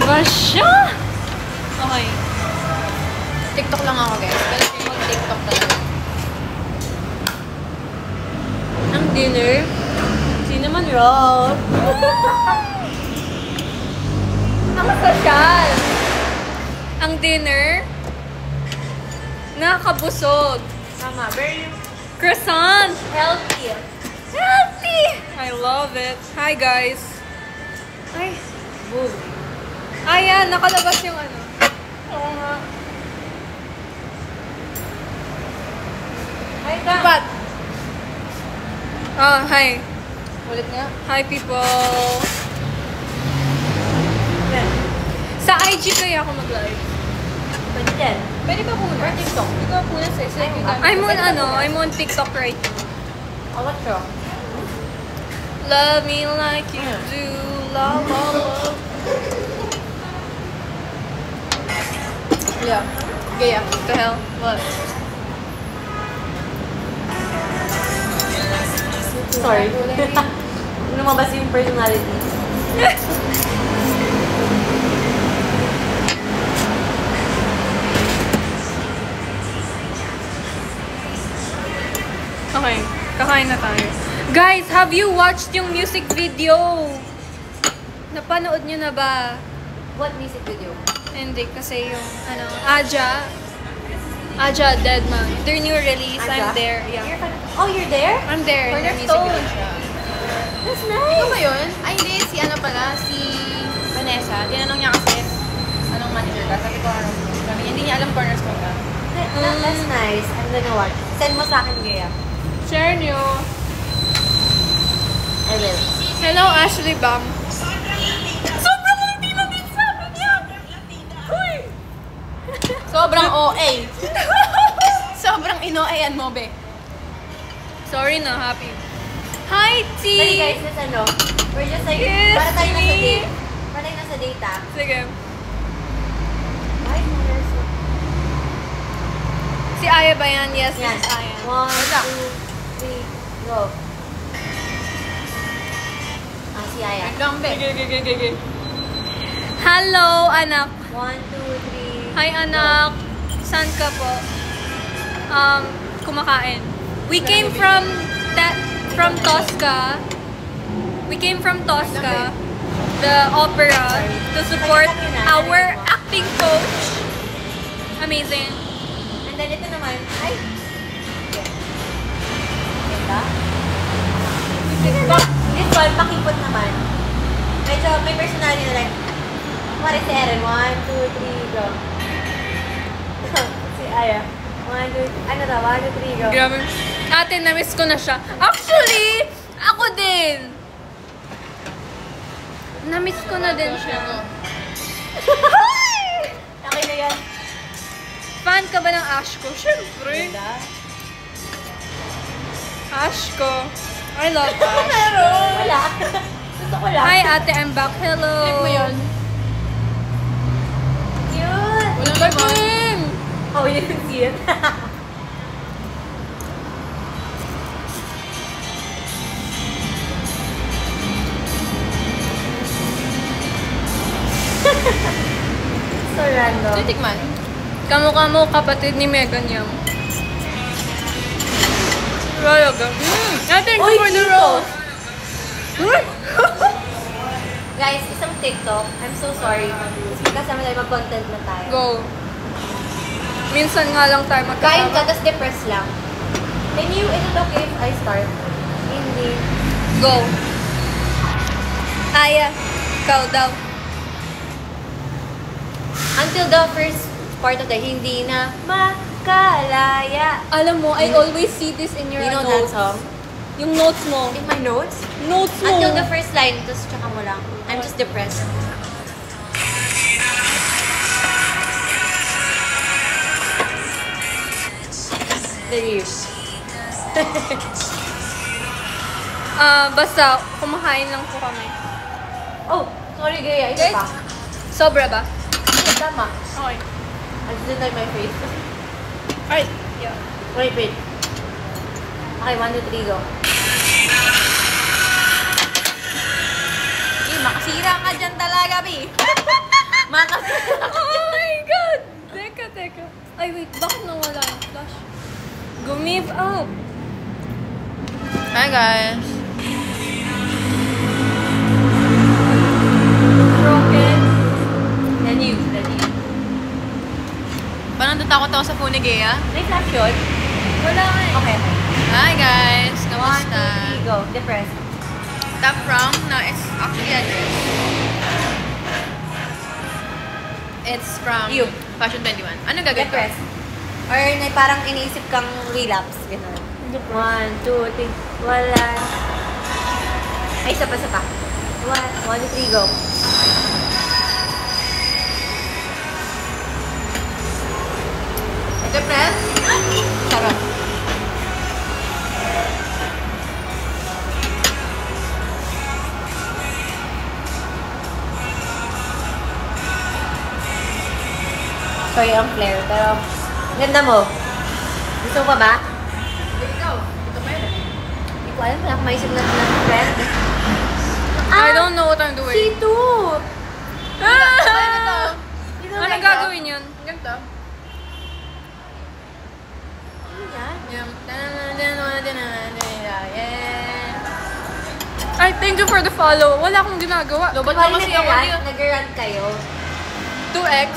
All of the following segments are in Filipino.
ba siya? Okay. TikTok lang ako, guys. Kailan kayo mag-TikTok talaga? Ang dinner, cinnamon roll. Ang social! Ang dinner, nakakabusog. Tama, very Croissant. healthy. Healthy! I love it. Hi, guys. Ay. Boom. Ayan, nakalabas yung ano. Oo nga. Hi, ka. But, hi. Ulit nga. Hi, people. Sa IG kaya ako mag-live. Pwede din. Pwede ba muna? Or TikTok? Hindi ko punas eh. So, Ay, I'm on TikTok right now. Oh, what's wrong? Love me like you do. Love, love, love. Yeah. Gaya. What the hell? What? Sorry. Lumabas yung personality. Okay, kakain na tayo. Guys, have you watched yung music video? Napanood nyo na ba? What music video? Hindi, kasi yung, Aja Deadman. Their new release, I'm Aja? there. Yeah. You're there? I'm there in their music Cornerstone. video. That's nice. Ito ba yun? Ay, hindi. Si ano pala, si Vanessa. Tinanong niya kasi, anong manager ka? Sabi ko, sabi niya, hindi niya alam cornerstone ka. That's nice. I'm gonna watch. Send mo sa akin, Gaya. Share nyo. I will. Hello, Ashley Bam. Sobrang hindi lang din sabi niya! Uy! Sobrang OA. Sobrang ino-ayan mo, be. Sorry na, happy. Hi, T! Sorry guys, this ano, we're just like, Yes, para tayo nasa me. date. Para tayo nasa date, ah. Sige. Ay, Si Aya ba yan? Yes, yan. Miss Aya. 1, 2, 3, go. Si Aya. Wait lang, be. Gigi. Hello, anak. 1, 2, 3. Hi, anak. Saan ka po? Kumakain. We came from Tosca. We came from Tosca, the opera, to support our acting coach. Amazing. And then ito naman, ay. Ganda. This one, pakipot naman. Medyo may personality na lang. Kumari si Eren, 1, 2, 3, go. Si Aya. 1, 2, ano daw, 1, 2, 3, go. Grabe. Ate, na-miss ko na siya. Actually, ako din. Na-miss ko na din siya. Okay na yan. Fan ka ba ng Ashko? Siyempre. Ganda. Ashko. I love Ash. Wala. Gusto ko lang. Hi, ate. I'm back. Hello. Click mo yun. Cute. Walang laman. Galing. Oh, we didn't see it. So random. Titikman. Kamukha mo kapatid ni Megan Young. Talaga. Thank you for the rose. Guys, isang TikTok. I'm so sorry. Kasama tayo mag-content na tayo. Go. Minsan nga lang tayo Kain ka, magkasama. tapos depressed lang. Is it okay if I start? Hindi. Go. Aya. Ikaw daw. Until the first part of the hindi na makalaya. Alam mo, I always see this in your You know that notes. song? Yung notes mo. In my notes? Notes mo. Until the first line, tapos tsaka mo lang. I'm just depressed. The lyrics. Basta, kumakain lang po kami. Oh, sorry Gaya, ito Guys, pa. sobra ba? Tama. Okay. I didn't like my face. Alright. Yeah. Wait. Okay, 1, 2, 3, go. Makasira ka dyan talaga, be. Move up. Hi guys. Broken. Then you. Parang natatakot ako sa Funigea. May flash yun? Wala nga eh. Okay. Hi guys. 1, 2, Kamusta? 3, go. Depress. Top from? No, it's actually address. It's from You. Fashion 21. Ano gagawin ko? Depress. Or may parang iniisip kang relapse. Ganun. 1, 2, 3. Wala. Ay, isa pa. 1, 2, 3, go. Depress? Sarap. Sorry, ang flare. Pero, ganda mo. Gusto mo pa ba? Ikaw. Ito pa yun. Hindi ko alam. Wala akong maisip na friend. I don't know what I'm doing. C2! Anong gagawin yun? Ganito. Ano yan? Yung... Ay, thank you for the follow. Wala akong ginagawa. Lobot Bali mo kasi ako. nag-run kayo. 2x.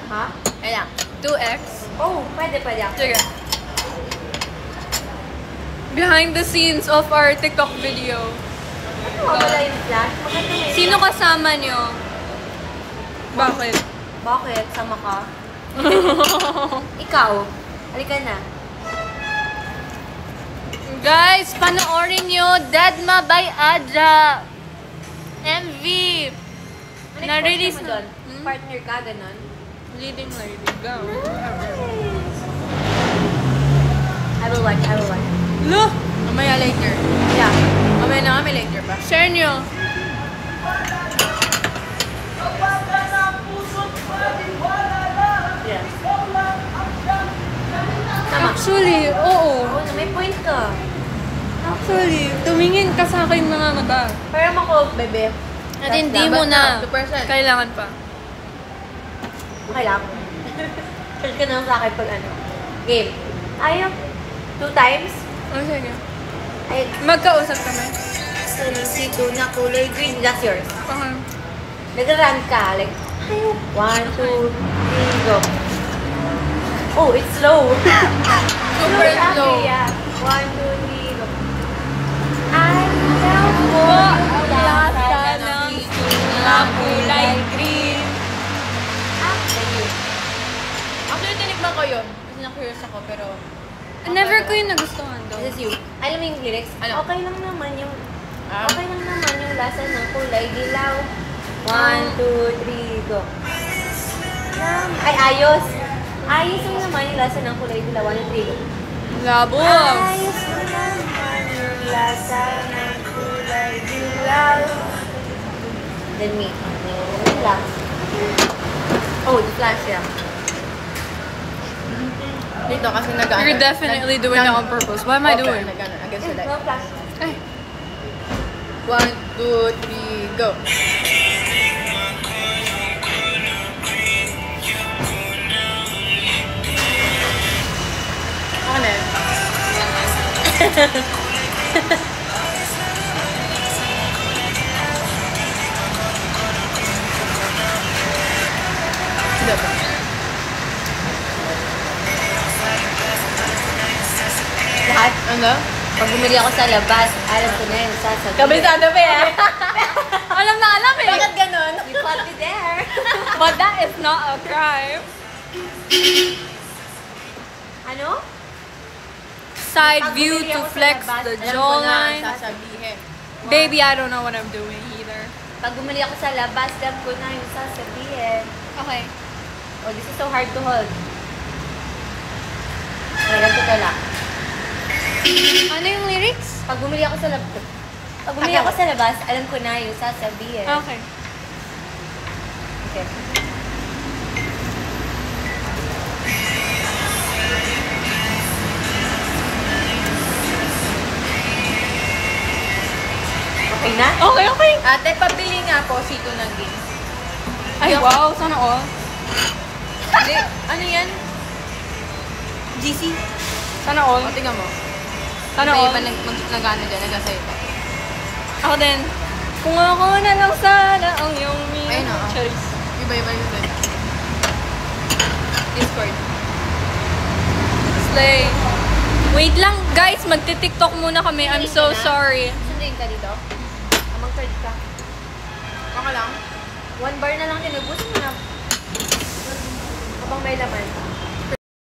Ha? Ayan. 2x. Oh, pwede ako. Sige. Behind the scenes of our TikTok video. Ano wala yung flash? Maganda yun. Sino kasama nyo? Bakit? Bakit? Sama ka? Ikaw. Halika na. Guys, panoorin nyo Deadma by Aja. MV. Ano Na-release mo na. doon? Partner ka, ganon? Leading lady. Go. I will watch. Look! Mamaya later. Yeah. Mamaya na kami later pa. Share nyo. Yeah. Tama. Actually, oo. Oo, na may point ka. Actually, tumingin ka sa akin mga mata. Pero ako, bebe. At hindi Dapat mo na. 2%. Kailangan pa. Okay lang. Search ka naman sa akin pag ano. Game. Ayaw. 2 times. Oh, sige. Ay, Magkausap kami. C2 na kulay green. That's yours. Okay. Nag-run ka. Like, ayaw. 1, 2, 3, go. Oh, it's slow. Super slow. Yeah. 1, 2, 3, go. Ayaw mo. Ang lasa ng na kulay green. Actually, tinikman ko yun. Kasi na-curious ako, pero... Never ko yung nagustuhan This doon. is you. Alam mo yung lyrics? Ano? Okay lang naman yung Ah. okay lang naman yung lasa ng kulay dilaw. 1, 2, 3, go. Ay, ayos. Ayos lang naman yung lasa ng kulay dilaw. 1, 2, 3, go. Labos! Ayos lang naman yung lasa ng kulay dilaw. Then me. Relax. Oh, the flash, yeah. Dito kasi nag-ano. You're definitely doing that on purpose. What am I doing? Nag-ano, against the No light. flash. Ay. 1, 2, 3, go. Ako na yun. Hindi ba? Lahat. Ano? Pag bumili ako sa labas, alam ko na yun, sasabihin. Kabisado pa eh. Alam na alam eh. Bakit ganun? You caught me there. But that is not a crime. Ano? Side Pag view bumili to ako sa flex labas, the alam ko na, jawline. Sasabihin. Baby, I don't know what I'm doing either. Pag bumili ako sa labas, alam ko na yung sasabihin. Okay. Oh, this is so hard to hold. Okay, ganito ka lang. Ano yung lyrics? Pag bumili ako sa labas, alam ko na yung sasabihin. Okay. Okay. Okay na? Okay, okay. Ate, pabili nga po sito ng game. Ay, wow. Sana all. Hindi, ano yan? GC? Sana all. O, tingnan mo. Sana Iba all. iba nag-ano dyan, nag-asayto. Ako din. Kung ako na lang sana ang iyong Ayun, oo. Charis. Iba-iba yung asayto. Discord. Slay. Wait lang, guys. Magti-tiktok muna kami. I'm so sorry. Sunduin ka dito. Amang third ka. Okay lang. 1 bar na lang din. Ubusin mo na. Habang may laman.